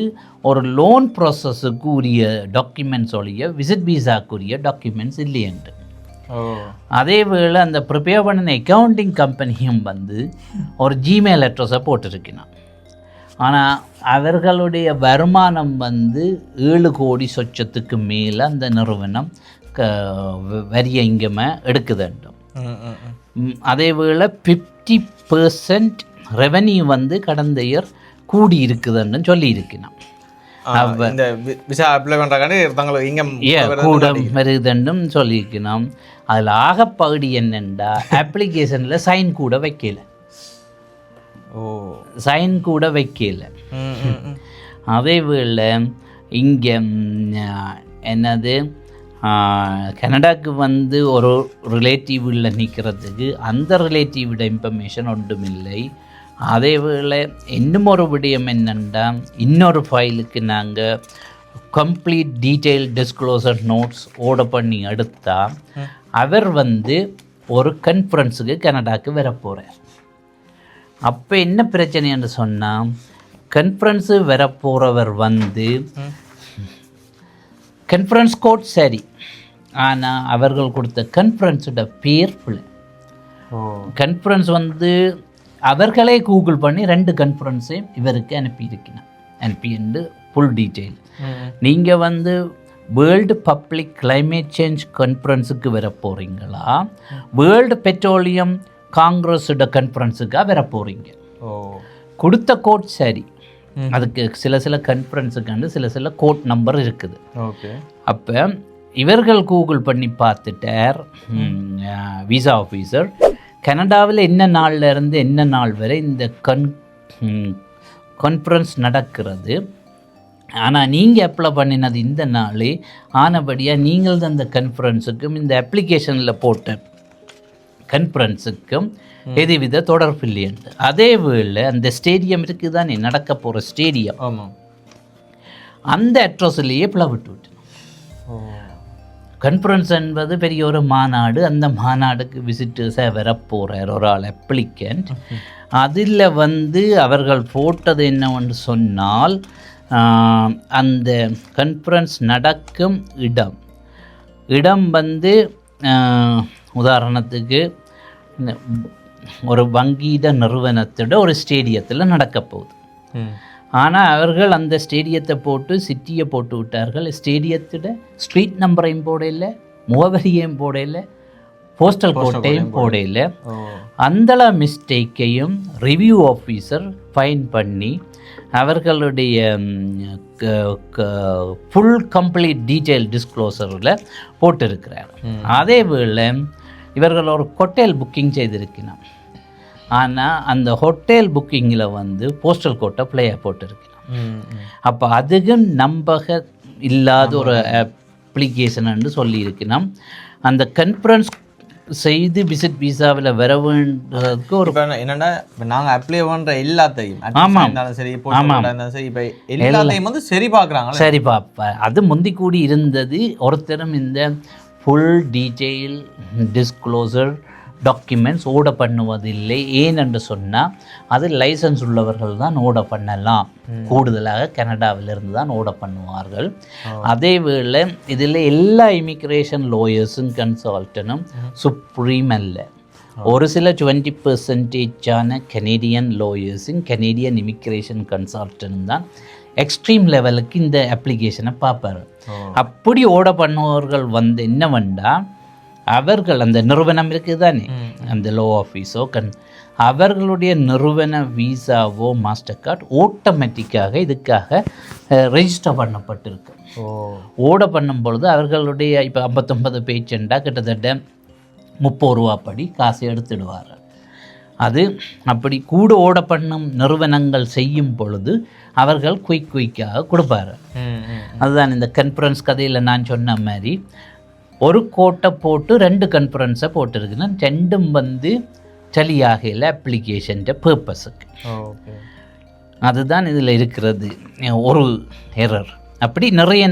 ஒரு லோன் ப்ராசஸுக்கு உரிய டாக்குமெண்ட்ஸோடைய விசிட் விசாக்குரிய டாக்குமெண்ட்ஸ் இல்லையென்று. அதே வேளை அந்த ப்ரிப்பேர் பண்ணின அக்கவுண்டிங் கம்பெனியும் வந்து ஒரு ஜிமெயில் அட்ரஸை போட்டிருக்கணும். ஆனால் அவர்களுடைய வருமானம் வந்து 7 கோடி சொச்சத்துக்கு மேலே அந்த நிறுவனம் வரிய இங்கமே எடுக்குதுண்டும். அதே வேளை 50% ரெவன்யூ வந்து கடந்த இயர் கூடி இருக்குதுன்னு சொல்லி இருக்கணும். கூட வருதுன்னு சொல்லியிருக்கணும். அதில் ஆகப்பகுதி என்னென்னா அப்ளிகேஷனில் சைன் கூட வைக்கல. அதே வேளை இங்கே என்னது கனடாவுக்கு வந்து ஒரு ரிலேட்டிவில் நிற்கிறதுக்கு அந்த ரிலேட்டிவோட இன்ஃபர்மேஷன் ஒன்றுமில்லை. அதே வேளை இன்னும் ஒரு விடயம் என்னென்னா, இன்னொரு ஃபைலுக்கு நாங்கள் கம்ப்ளீட் டீட்டெயில் டிஸ்க்ளோசர் நோட்ஸ் ஓட பண்ணி எடுத்தால் அவர் வந்து ஒரு கான்ஃபரன்ஸுக்கு கனடாவுக்கு வர போகிறார். அப்போ என்ன பிரச்சனைன்னு சொன்னால் கான்ஃபரன்ஸு வரப்போகிறவர் வந்து கான்ஃபரன்ஸ் கோட் சரி, ஆனால் அவர்கள் கொடுத்த கான்ஃபரன்ஸோட பேர் பிள்ளை. கான்ஃபரன்ஸ் வந்து அவர்களே கூகுள் பண்ணி 2 கான்ஃபரன்ஸையும் இவருக்கு அனுப்பிண்டு ஃபுல் டீட்டெயில். நீங்கள் வந்து வேர்ல்டு பப்ளிக் கிளைமேட் சேஞ்ச் கான்ஃபரன்ஸுக்கு வர போகிறீங்களா, வேர்ல்டு பெட்ரோலியம் காங்கிரஸோட கான்ஃபரன்ஸுக்காக வர போகிறீங்க. கொடுத்த கோட் சரி, அதுக்கு சில கான்ஃபரன்ஸுக்காண்டு சில கோட் நம்பர் இருக்குது. அப்போ இவர்கள் கூகுள் பண்ணி பார்த்துட்டார் விசா ஆஃபீஸர், கனடாவில் என்ன நாளில் இருந்து என்ன நாள் வரை இந்த கான்ஃபரன்ஸ் நடக்கிறது, ஆனால் நீங்கள் அப்ளை பண்ணினது இந்த நாள் ஆனபடியாக நீங்கள் தான் அந்த கான்ஃபரன்ஸுக்கும் இந்த அப்ளிகேஷனில் போட்ட கான்ஃபரன்ஸுக்கும் எதுவித தொடர்பு இல்லையண்டு. அதே வேளை அந்த ஸ்டேடியம் இருக்குது தானே நடக்க போகிற ஸ்டேடியம், அந்த அட்ரஸ்லேயே பிளவிட்டு விட்டு. கான்ஃபரன்ஸ் என்பது பெரிய ஒரு மாநாடு, அந்த மாநாடுக்கு விசிட்டர்ஸாக வரப்போகிறார் ஒரு ஆள் அப்ளிகண்ட். அதில் வந்து அவர்கள் போட்டது என்னவென்று சொன்னால் அந்த கான்ஃபரன்ஸ் நடக்கும் இடம் வந்து உதாரணத்துக்கு ஒரு வங்கீட நிறுவனத்தோட ஒரு ஸ்டேடியத்தில் நடக்க போகுது. ஆனால் அவர்கள் அந்த ஸ்டேடியத்தை போட்டு சிட்டியை போட்டு விட்டார்கள். ஸ்டேடியத்தோட ஸ்ட்ரீட் நம்பரையும் போடையில், முகவரியையும் போடையில், போஸ்டல் கோட்டையும் போடையில். அந்த மிஸ்டேக்கையும் ரிவ்யூ ஆஃபீஸர் ஃபைன் பண்ணி அவர்களுடைய ஃபுல் கம்ப்ளீட் டீட்டெயில் டிஸ்க்ளோசரில் போட்டிருக்கிறார். அதே வேளை இவர்கள் ஒரு ஹோட்டல் புக்கிங் செய்திருக்கணும், ஆனால் அந்த ஹோட்டல் புக்கிங்கில் வந்து போஸ்டல் கோட்டை பிள்ளையாக போட்டிருக்கணும். அப்போ அதுக்கும் நம்பக இல்லாத ஒரு அப்ளிகேஷன் சொல்லியிருக்கணும். அந்த கான்ஃபரன்ஸ் செய்து விசிட் விசாவில் வர வேண்டதுக்கு ஒரு என்னென்னா இப்போ நாங்கள் அப்ளை பண்ணுற எல்லாத்தையும் சரி சரி இப்போ எல்லாத்தையும் வந்து சரி பார்க்குறாங்க. சரி பார்ப்பேன். அது முந்தி கூடி இருந்தது. ஒருத்தரும் இந்த ஃபுல் டீட்டெயில் டிஸ்க்ளோசர் டாக்குமெண்ட்ஸ் ஓட பண்ணுவதில்லை. ஏனென்று சொன்னால் அது லைசன்ஸ் உள்ளவர்கள் தான் ஓட பண்ணலாம். கூடுதலாக கனடாவிலிருந்து தான் ஓட பண்ணுவார்கள். அதே வேளை இதில் எல்லா இமிக்ரேஷன் லோயர்ஸும் கன்சல்டனும் சுப்ரீம் அல்ல. ஒரு சில 20% கனேடியன் லோயர்ஸும் கனேடியன் இமிக்ரேஷன் கன்சல்டனும் தான் எக்ஸ்ட்ரீம் லெவலுக்கு இந்த அப்ளிகேஷனை பார்ப்பார். அப்படி ஓட பண்ணுவவர்கள் வந்து என்னவெண்டா அவர்கள் அந்த நிறுவனம் இருக்குது தானே, அந்த லோ ஆஃபீஸோ அவர்களுடைய நிறுவன வீசாவோ மாஸ்டர் கார்டு ஆட்டோமேட்டிக்காக இதுக்காக ரெஜிஸ்டர் பண்ணப்பட்டிருக்கு. ஓட பண்ணும் பொழுது அவர்களுடைய இப்போ 59 பேஜெண்டா கிட்டத்தட்ட 30 ரூபா படி காசு எடுத்துடுவார்கள். அது அப்படி கூட ஓட பண்ணும் நிறுவனங்கள் செய்யும் பொழுது அவர்கள் குயிக்காக கொடுப்பாரு. அதுதான் இந்த கான்ஃபரன்ஸ் கதையில் நான் சொன்ன மாதிரி ஒரு கோட்டை போட்டு 2 கான்ஃபரன்ஸை போட்டிருக்குன்னா 2ம் வந்து டலியாகல அப்ளிகேஷன் பர்பஸுக்கு. அதுதான் இதில் இருக்கிறது ஒரு எரர். அப்படி நிறைய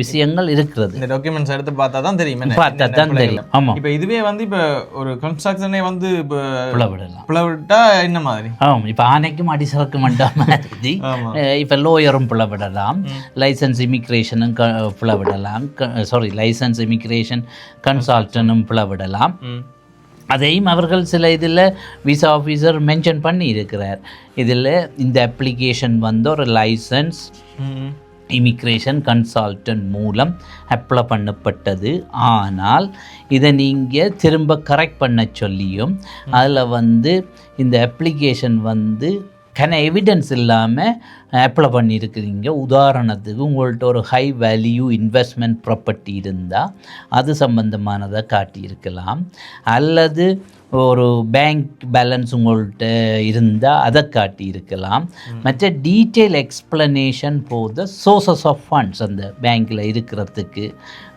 விஷயங்கள் இருக்கிறது. இந்த டாக்குமெண்ட்ஸ் எடுத்து பார்த்தா தான் தெரியும். ஆமாம். இப்போ இதுவே வந்து இப்போ ஒரு கன்ஸ்ட்ரக்ஷனே வந்து இப்போ பிளவிட்டா என்ன மாதிரி? இப்போ ஆனைக்கும் அடிசரக்கு மண்டா மாதிரி இப்போ லோயரும் பிளவிடலாம், லைசன்ஸ் இமிக்ரேஷனும் பிளவிடலாம், லைசன்ஸ் இமிக்ரேஷன் கன்சல்டனும் பிளவிடலாம். அதையும் அவர்கள் சில இதில் விசா ஆஃபீஸர் மென்ஷன் பண்ணி இருக்கிறார். இதில் இந்த அப்ளிகேஷன் வந்து ஒரு லைசன்ஸ் இமிக்ரேஷன் கன்சல்டன்ட் மூலம் அப்ளை பண்ணப்பட்டது. ஆனால் இதை நீங்கள் திரும்ப கரெக்ட் பண்ண சொல்லியும் அதில் வந்து இந்த அப்ளிகேஷன் வந்து எவிடன்ஸ் இல்லாமல் அப்ளை பண்ணியிருக்கிறீங்க. உதாரணத்துக்கு உங்கள்கிட்ட ஒரு ஹை வேல்யூ இன்வெஸ்ட்மெண்ட் ப்ராப்பர்ட்டி இருந்தால் அது சம்பந்தமானதை காட்டியிருக்கலாம், அல்லது ஒரு பேங்க் பேலன்ஸ் உங்கள்கிட்ட இருந்தால் அதை காட்டி இருக்கலாம். மற்ற detail explanation for the sources of funds அந்த பேங்க்கில் இருக்கிறதுக்கு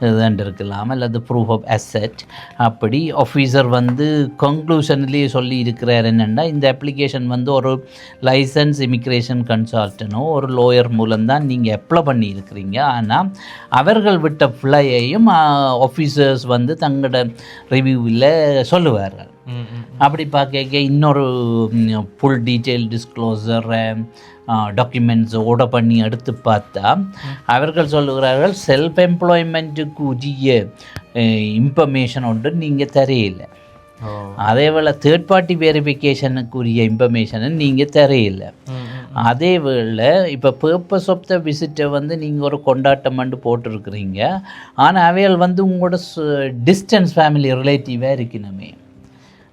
இதுதான் இருக்கலாம், அல்லது ப்ரூஃப் ஆஃப் அசெட். அப்படி ஆஃபீஸர் வந்து கன்க்ளூஷன்லேயே சொல்லி இருக்கிறார் என்னென்னா, இந்த அப்ளிகேஷன் வந்து ஒரு லைசன்ஸ் இமிக்ரேஷன் கன்சல்டனோ ஒரு லோயர் மூலம்தான் நீங்கள் அப்ளை பண்ணி இருக்கிறீங்க. ஆனால் அவர்கள் விட்ட பிள்ளையையும் ஆஃபீஸர்ஸ் வந்து தங்களோட ரிவ்யூவில் சொல்லுவார்கள். அப்படி பார்க்க இன்னொரு ஃபுல் டீட்டெயில் டிஸ்க்ளோசர் டாக்குமெண்ட்ஸ் ஓட பண்ணி எடுத்து பார்த்தா அவர்கள் சொல்லுகிறார்கள் செல்ஃப் எம்ப்ளாய்மெண்ட்டுக்கு உரிய இன்ஃபர்மேஷன் ஒன்று நீங்கள் தரையில்லை. அதே வேளை தேர்ட் பார்ட்டி வெரிஃபிகேஷனுக்குரிய இன்ஃபர்மேஷனை நீங்கள் தரையில்லை. அதே வேளை இப்போ பர்பஸ் ஆஃப் த விசிட்டை வந்து நீங்கள் ஒரு கொண்டாட்டம்னு போட்டிருக்கிறீங்க, ஆனால் அவைகள் வந்து உங்களோட டிஸ்டன்ஸ் ஃபேமிலி ரிலேட்டிவாக இருக்கணுமே.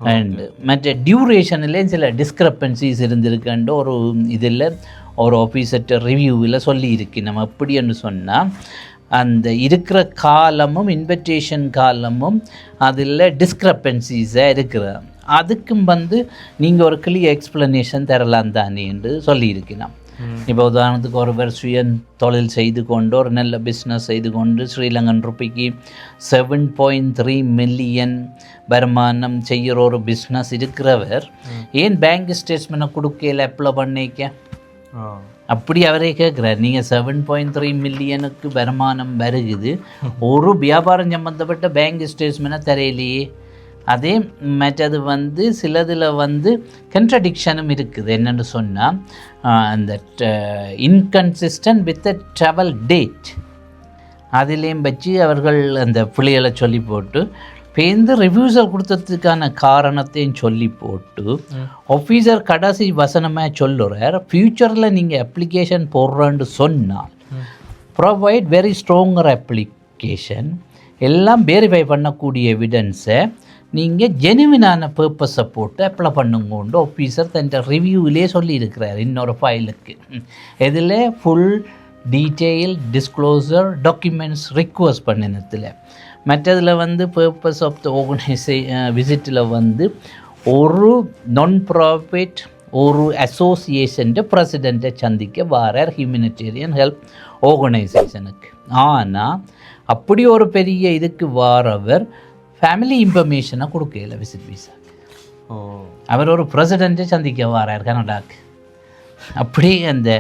அண்டு மற்ற டியூரேஷன்லேயும் சில டிஸ்கிரப்பன்சிஸ் இருந்திருக்குன்ற ஒரு இதில் ஒரு ஆஃபீஸர்கிட்ட ரிவ்யூவில் சொல்லியிருக்கு. நம்ம எப்படின்னு சொன்னால் அந்த இருக்கிற காலமும் இன்விடேஷன் காலமும் அதில் டிஸ்கிரப்பன்சிஸாக இருக்கிற அதுக்கும் வந்து நீங்கள் ஒரு கிளியர் எக்ஸ்பிளனேஷன் தரலாம் தானே என்று சொல்லியிருக்கணும். இப்போ உதாரணத்துக்கு ஒருவர் சுய தொழில் செய்து கொண்டு ஒரு நல்ல பிஸ்னஸ் செய்து கொண்டு ஸ்ரீலங்கன் ருப்பிக்கு 7.3 மில்லியன் வருமானம் செய்கிற ஒரு பிஸ்னஸ் இருக்கிறவர் ஏன் பேங்க் ஸ்டேட்மெண்ட்டை கொடுக்கல அப்ளை பண்ணிக்க? அப்படி அவரே கேட்குறார், நீங்கள் 7.3 மில்லியனுக்கு வருமானம் வருகுது, ஒரு வியாபாரம் சம்மந்தப்பட்ட பேங்க் ஸ்டேட்மெண்ட்டை தரையிலேயே. அதே மற்றது வந்து சிலதில் வந்து கன்ட்ரடிக்ஷனும் இருக்குது. என்னென்னு சொன்னால் அந்த இன்கன்சிஸ்டன்ட் வித் ட்ராவல் டேட் அதிலேயும் வச்சு அவர்கள் அந்த பிள்ளைகளை சொல்லி போட்டு பேருந்து ரிவ்யூஸர் கொடுத்ததுக்கான காரணத்தையும் சொல்லி போட்டு ஆஃபீஸர் கடைசி வசனமாக சொல்லுறார், ஃப்யூச்சரில் நீங்கள் அப்ளிகேஷன் போடுறேன்னு சொன்னால் ப்ரொவைட் வெரி ஸ்ட்ராங்கர் அப்ளிகேஷன் எல்லாம் வெரிஃபை பண்ணக்கூடிய எவிடன்ஸை நீங்கள் ஜெனுவினான பர்பஸை போட்டு அப்ளை பண்ணுங்கோண்டு ஆஃபீஸர் தன் ரிவ்யூவிலே சொல்லியிருக்கிறார் இன்னொரு ஃபைலுக்கு. இதில் full detail disclosure documents request பண்ணினதில். மற்றதில் வந்து பர்பஸ் ஆஃப் த விசிட்டில் வந்து ஒரு நான் ப்ராஃபிட் ஒரு அசோசியேஷன் பிரசிடெண்ட்டை சந்திக்க வாரார் ஹியூமனிடேரியன் ஹெல்ப் ஆர்கனைசேஷனுக்கு. ஆனால் அப்படி ஒரு பெரிய இதுக்கு வாரவர் ஃபேமிலி இன்ஃபர்மேஷனை கொடுக்கல விசிட் விசா. அவர் ஒரு பிரசிடெண்ட்டை சந்திக்க வரார் கனடாக்கு. அப்படி அந்த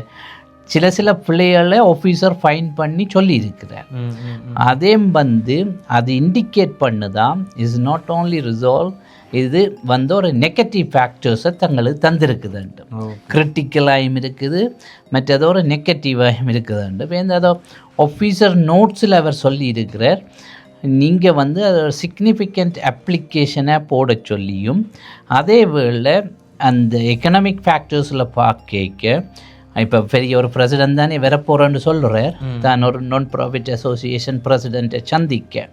சில பிள்ளைகளை ஆஃபீஸர் ஃபைன் பண்ணி சொல்லியிருக்கிறார். அதே வந்து அது இண்டிகேட் பண்ணுதான் இஸ் நாட் ஓன்லி ரிசால்வ், இது வந்து ஒரு நெகட்டிவ் ஃபேக்டர்ஸை தங்களுக்கு தந்திருக்குதுண்டு. கிரிட்டிக்கலாகவும் இருக்குது, மற்றது ஒரு நெகட்டிவாகவும் இருக்குதுண்டு. இப்போ அதோ ஆஃபீஸர் நோட்ஸில் அவர் சொல்லியிருக்கிறார், நீங்கள் வந்து அது சிக்னிஃபிகண்ட் அப்ளிகேஷனை போட சொல்லியும் அதே வேளை அந்த எக்கனாமிக் ஃபேக்டர்ஸில் பார்க்க இப்போ பெரிய ஒரு பிரசிடெண்ட் தானே வரப்போகிறேன்னு சொல்கிறார் தான் ஒரு நான் ப்ராஃபிட் அசோசியேஷன் பிரசிடெண்ட்டை சந்திக்க.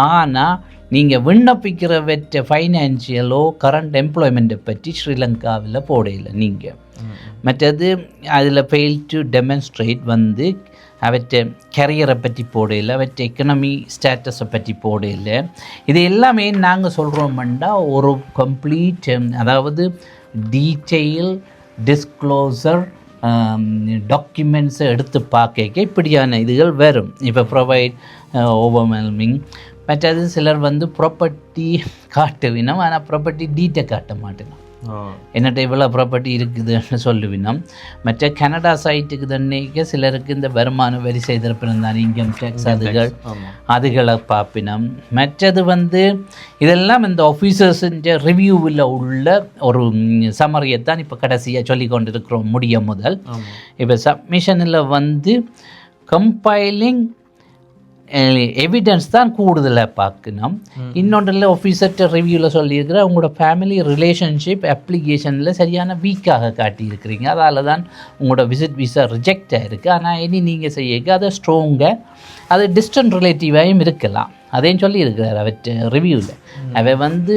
ஆனால் நீங்கள் விண்ணப்பிக்கிறவற்ற ஃபைனான்சியலோ கரண்ட் எம்ப்ளாய்மெண்ட்டை பற்றி ஸ்ரீலங்காவில் போடையில் நீங்கள். மற்றது அதில் ஃபெயில் டு டெமான்ஸ்ட்ரேட் வந்து அவற்றை கரியரை பற்றி போடையில், அவற்றை எக்கனாமி ஸ்டேட்டஸை பற்றி போடையில். இது எல்லாமே நாங்கள் சொல்கிறோம்னா ஒரு கம்ப்ளீட் அதாவது டீட்டெயில் டிஸ்க்ளோசர் டாக்குமெண்ட்ஸை எடுத்து பார்க்க இப்படியான இதுகள் வரும். இப்போ ப்ரொவைட் ஓவர்வெல்மிங். மற்றது சிலர் வந்து ப்ராப்பர்ட்டி காட்டுவினோம், ஆனால் ப்ராப்பர்ட்டி டீட்டை காட்ட மாட்டேனோம். என்னட்ட இவ்வளோ ப்ராப்பர்ட்டி இருக்குதுன்னு சொல்லுவினோம். மற்ற கனடா சைட்டுக்கு தண்ணிக்க சிலருக்கு இந்த வருமான வரி செய்திருப்பிருந்தான் இன்கம் டேக்ஸ் அதுகளை பார்ப்பினோம். மற்றது வந்து இதெல்லாம் இந்த ஆஃபீஸர்ஸுன்ற ரிவ்யூவில் உள்ள ஒரு சமரியத்தான் இப்போ கடைசியாக சொல்லி கொண்டிருக்கிறோம் முடிய முதல். இப்போ சப்மிஷனில் வந்து கம்பைலிங் எவிடன்ஸ் தான் கூடுதலாக பார்க்கணும். இன்னொன்றில் ஆஃபீஸர்கிட்ட ரிவ்யூவில் சொல்லியிருக்கிற உங்களோட ஃபேமிலி ரிலேஷன்ஷிப் அப்ளிகேஷனில் சரியான வீக்காக காட்டியிருக்கிறீங்க, அதால் தான் உங்களோட விசிட் விசா ரிஜெக்ட் ஆகிருக்கு. ஆனால் இனி நீங்கள் செய்ய அதை ஸ்ட்ராங்காக அது டிஸ்டன்ட் ரிலேட்டிவாகவும் இருக்கலாம், அதையும் சொல்லியிருக்கிறார் அவற்றை ரிவ்யூவில். அவை வந்து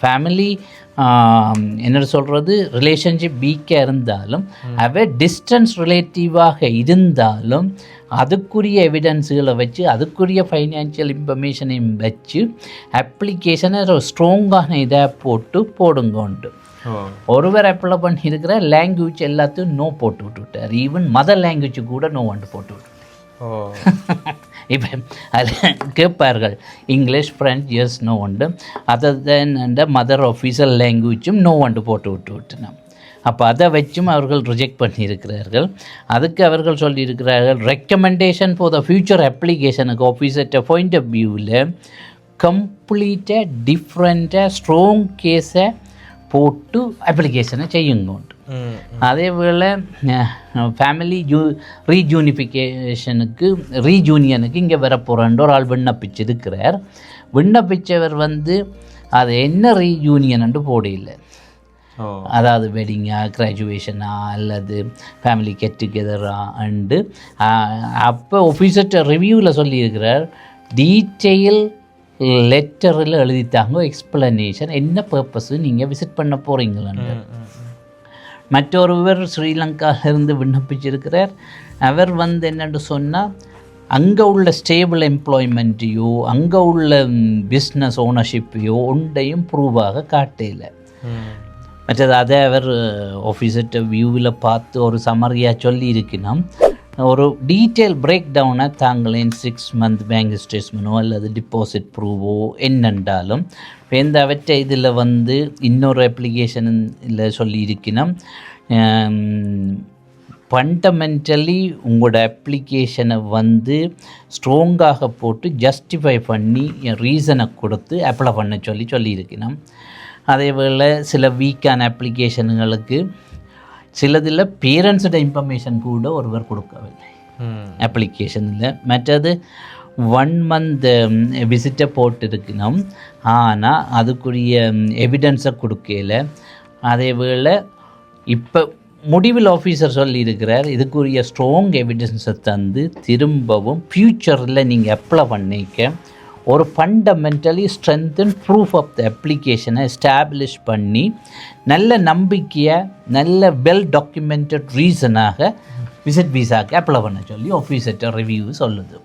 ஃபேமிலி என்ன சொல்கிறது ரிலேஷன்ஷிப் வீக்காக இருந்தாலும் அவை டிஸ்டன்ஸ் ரிலேட்டிவாக இருந்தாலும் அதுக்குரிய எவிடன்ஸுகளை வச்சு அதுக்குரிய ஃபைனான்சியல் இன்ஃபர்மேஷனையும் வச்சு அப்ளிகேஷனை ஸ்ட்ராங்கான இதை போடுங்க உண்டு. ஒருவர் அப்ளை பண்ணியிருக்கிற லாங்குவேஜ் எல்லாத்தையும் நோ போட்டு விட்டுவிட்டார். ஈவன் மதர் லாங்குவேஜ் கூட நோ வந்து போட்டு விட்டு. இப்போ அதில் கேட்பார்கள் இங்கிலீஷ் ஃப்ரெஞ்ச் எஸ் நோ உண்டு, அதர் தென் அந்த மதர் ஆஃபீஷியல் லாங்குவேஜும் நோ வந்து போட்டு விட்டுனோம். அப்போ அதை வச்சும் அவர்கள் ரிஜெக்ட் பண்ணியிருக்கிறார்கள். அதுக்கு அவர்கள் சொல்லியிருக்கிறார்கள் ரெக்கமெண்டேஷன் ஃபார் த ஃபியூச்சர் அப்ளிகேஷனுக்கு ஆஃபீஸர்ட்ட பாயிண்ட் ஆஃப் வியூவில் கம்ப்ளீட்டாக டிஃப்ரெண்ட்டாக ஸ்ட்ராங் கேஸை போட்டு அப்ளிகேஷனை செய்யுங்க. அதே வேளை ஃபேமிலி ரீஜூனியனுக்கு இங்கே வரப்போகிறன்ற ஒரு ஆள் விண்ணப்பிச்சிருக்கிறார். விண்ணப்பித்தவர் அது என்ன ரீயூனியன் போடையில்லை, அதாவது வெட்டிங்கா கிராஜுவேஷனா அல்லது ஃபேமிலி கெட் டுகெதரா அண்டு அப்போ ஆஃபீஸர்கிட்ட ரிவ்யூவில் சொல்லியிருக்கிறார் டீட்டெயில் லெட்டரில் எழுதித்தாங்க எக்ஸ்பிளனேஷன் என்ன பர்பஸ் நீங்கள் விசிட் பண்ண போகிறீங்களான்னு. மற்றொருவர் ஸ்ரீலங்காவிலிருந்து விண்ணப்பிச்சிருக்கிறார். அவர் என்னென்னு சொன்னால் அங்கே உள்ள ஸ்டேபிள் எம்ப்ளாய்மெண்ட்டையோ அங்கே உள்ள பிஸ்னஸ் ஓனர்ஷிப்பையோ ஒன்றையும் ப்ரூவாக காட்டல. மற்றது அதை அவர் ஆஃபீஸர்கிட்ட வியூவில் பார்த்து ஒரு சமரியாக சொல்லி இருக்கணும். ஒரு டீட்டெயில் பிரேக் டவுனை தாங்களேன் 6 month பேங்க் ஸ்டேட்மெண்ட்டோ அல்லது டிபாசிட் ப்ரூவோ என்னென்றாலும் இந்த அவற்றை இதில் இன்னொரு அப்ளிகேஷனில் சொல்லி இருக்கணும். ஃபண்டமெண்டலி உங்களோட அப்ளிகேஷனை ஸ்ட்ராங்காக போட்டு ஜஸ்டிஃபை பண்ணி ரீசனை கொடுத்து அப்ளை பண்ண சொல்லியிருக்கணும். அதே வேளை சில வீக்கான அப்ளிகேஷனுங்களுக்கு சிலதில் பேரண்ட்ஸோட இன்ஃபர்மேஷன் கூட ஒருவர் கொடுக்கவில்லை அப்ளிகேஷனில். மற்றது 1 month விசிட்டை போட்டிருக்கணும், ஆனால் அதுக்குரிய எவிடன்ஸை கொடுக்கல. அதே வேளை இப்போ முடிவில் ஆஃபீஸர் சொல்லியிருக்கிறார் இதுக்குரிய ஸ்ட்ராங் எவிடன்ஸை திரும்பவும் ஃப்யூச்சரில் நீங்கள் அப்ளை பண்ணிக்க ஒரு fundamentally strengthen proof of the அப்ளிகேஷனை எஸ்டாப்ளிஷ் பண்ணி நல்ல நம்பிக்கையாக நல்ல வெல் டாக்குமெண்டட் ரீசனாக விசிட் விசாக்கு அப்ளை பண்ண சொல்லி ஆஃபீஸர்கிட்ட ரிவ்யூ சொல்லுது.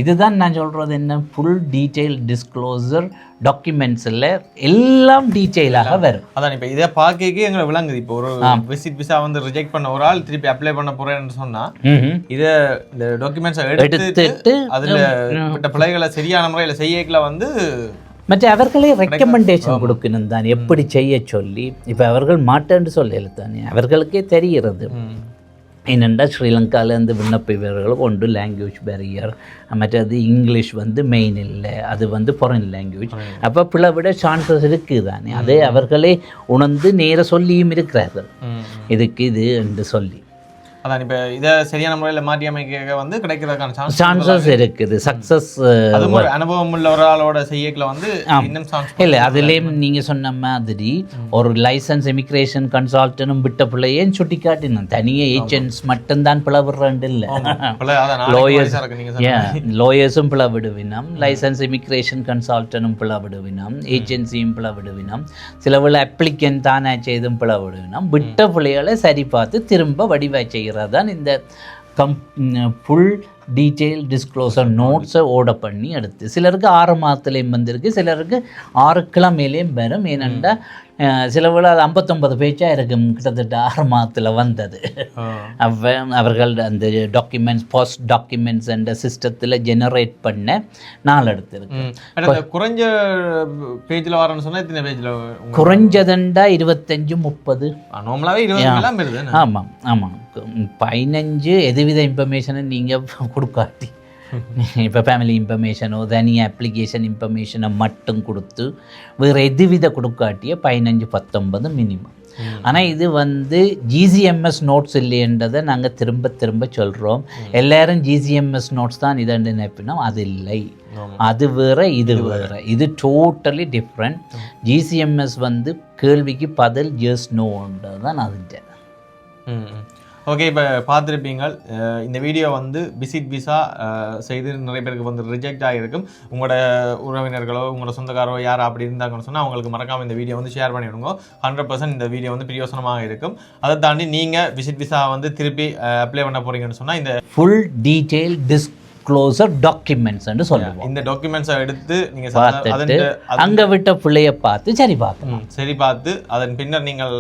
இதுதான் நான் சொல்கிறது என்ன, ஃபுல் டீட்டெயில் டிஸ்க்ளோசர் டாக்குமெண்ட்ஸில் எல்லாம் டீட்டெயிலாக வரும். அதான் இப்போ இதை பார்க்க எங்களை விளங்குது. இப்போ ஒரு விசிட் விசா ரிஜெக்ட் பண்ண ஒரு ஆள் திருப்பி அப்ளை பண்ண போகிறேன்னு சொன்னால் இதை இந்த டாக்குமெண்ட்ஸை எடுத்துட்டு அதில் விட்ட பிள்ளைகளை சரியான முறையில் செய்யல மற்ற அவர்களே ரெக்கமெண்டேஷன் கொடுக்கணும் தான் எப்படி செய்ய சொல்லி. இப்போ அவர்கள் மாட்டேன்னு சொல்லல தானே, அவர்களுக்கே தெரிகிறது. என்னென்றால் ஸ்ரீலங்காவிலேருந்து விண்ணப்பிவர்களுக்கு ஒன்று லாங்குவேஜ் பேரியர், மற்றது இங்கிலீஷ் மெயின் இல்லை, அது ஃபாரின் லாங்குவேஜ். அப்போ பிளவிட சான்சஸ் இருக்குது தானே, அதை அவர்களே உணர்ந்து நேர சொல்லியும் இருக்கிறார்கள் இதுக்கு இது என்று சொல்லி. அதான் இப்போ இதை சரியான முறையில் மாற்றி அமைக்க கிடைக்கிறதுக்கான சான்சஸ் இருக்குது. சக்ஸஸ் அனுபவம் உள்ள ஒரு ஆளோட செய்யல இன்னும் இல்லை. அதுலேயும் நீங்கள் சொன்ன மாதிரி ஒரு லைசன்ஸ் இமிக்ரேஷன் கன்சல்டனும் விட்ட பிள்ளையேன்னு சுட்டி காட்டினோம். தனியாக ஏஜென்ட்ஸ் மட்டும்தான் பிளவிடுறாண்டு இல்லை, லோயர்ஸும் பிளவிடுவினோம், லைசன்ஸ் இமிக்ரேஷன் கன்சல்டனும் பிளவிடுவினோம், ஏஜென்சியும் பிளவிடுவினோம், சில வேளை அப்ளிகன் தானே செய்தும் பிளவிடுவினோம். விட்ட பிள்ளைகளை சரி பார்த்து திரும்ப வடிவாய் செய்கிற தான் இந்த ஃபுல் டீட்டெயில் டிஸ்க்ளோசர் நோட்ஸை ஓட பண்ணி எடுத்து சிலருக்கு 6 மாதத்துலேயும் வந்திருக்கு, சிலருக்கு 6 கிழமையிலையும் வரும். ஏனெண்டா சில வேளை அது 59 பேஜாக இருக்கும், கிட்டத்தட்ட 6 மாதத்தில் வந்தது. அவர்கள் அந்த டாக்குமெண்ட்ஸ் போஸ்ட் டாக்குமெண்ட்ஸ் என்ற சிஸ்டத்தில் ஜெனரேட் பண்ண நாள் எடுத்திருக்கு. குறைஞ்ச பேஜில் வரேன்னு சொன்னால் இத்தனை பேஜில் குறைஞ்சதுண்டா 25-30 நார்மலாகவே. ஆமாம் ஆமாம் 15 எதுவித இன்ஃபர்மேஷனை நீங்கள் கொடுக்காட்டி இப்போ ஃபேமிலி இன்ஃபர்மேஷனோ தனி அப்ளிகேஷன் இன்ஃபர்மேஷனை மட்டும் கொடுத்து வேறு எதுவித கொடுக்காட்டிய 15-19 மினிமம். ஆனால் இது ஜிசிஎம்எஸ் நோட்ஸ் இல்லைன்றதை நாங்கள் திரும்ப திரும்ப சொல்கிறோம். எல்லாரும் ஜிசிஎம்எஸ் நோட்ஸ் தான் இதுன்னு நினைப்பினோம், அது இல்லை. அது வேற இது வேற, இது டோட்டலி டிஃப்ரெண்ட். ஜிசிஎம்எஸ் கேள்விக்கு பதில் ஜஸ்ட் நோன்றது தான் அதுட்டேன். ஓகே, இப்போ பார்த்துருப்பீங்க இந்த வீடியோ வந்து விசிட் விசா செய்து நிறைய பேருக்கு வந்து ரிஜெக்ட் ஆகிருக்கும். உங்களோட உறவினர்களோ உங்களோட சொந்தக்காரோ யார் அப்படி இருந்தாங்கன்னு சொன்னால் அவங்களுக்கு மறக்காமல் இந்த வீடியோ வந்து ஷேர் பண்ணிவிடுங்க. 100% இந்த வீடியோ வந்து பிரயோசனமாக இருக்கும். அதை தாண்டி நீங்கள் விசிட் விசா வந்து திருப்பி அப்ளை பண்ண போகிறீங்கன்னு சொன்னால் இந்த ஃபுல் டீட்டெயில் டிஸ்க்ளோசர் டாக்குமெண்ட்ஸ் சொல்லுவோம். இந்த டாக்குமெண்ட்ஸை எடுத்து நீங்கள் பார்த்துட்டு அங்கே விட்ட பிள்ளைய பார்த்து சரி பார்த்து அதன் பின்னர் நீங்கள்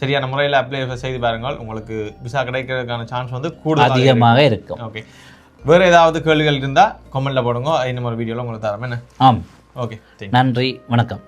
சரியான முறையில் அப்ளை செய்து பாருங்கள். உங்களுக்கு விசா கிடைக்கிறதுக்கான சான்ஸ் வந்து கூடுதல் அதிகமாக இருக்கும். ஓகே, வேறு ஏதாவது கேள்விகள் இருந்தால் கமெண்ட்டில் போடுங்க. இன்னும் ஒரு வீடியோவில் உங்களுக்கு தரேன் என்ன. ஆம், ஓகே, நன்றி, வணக்கம்.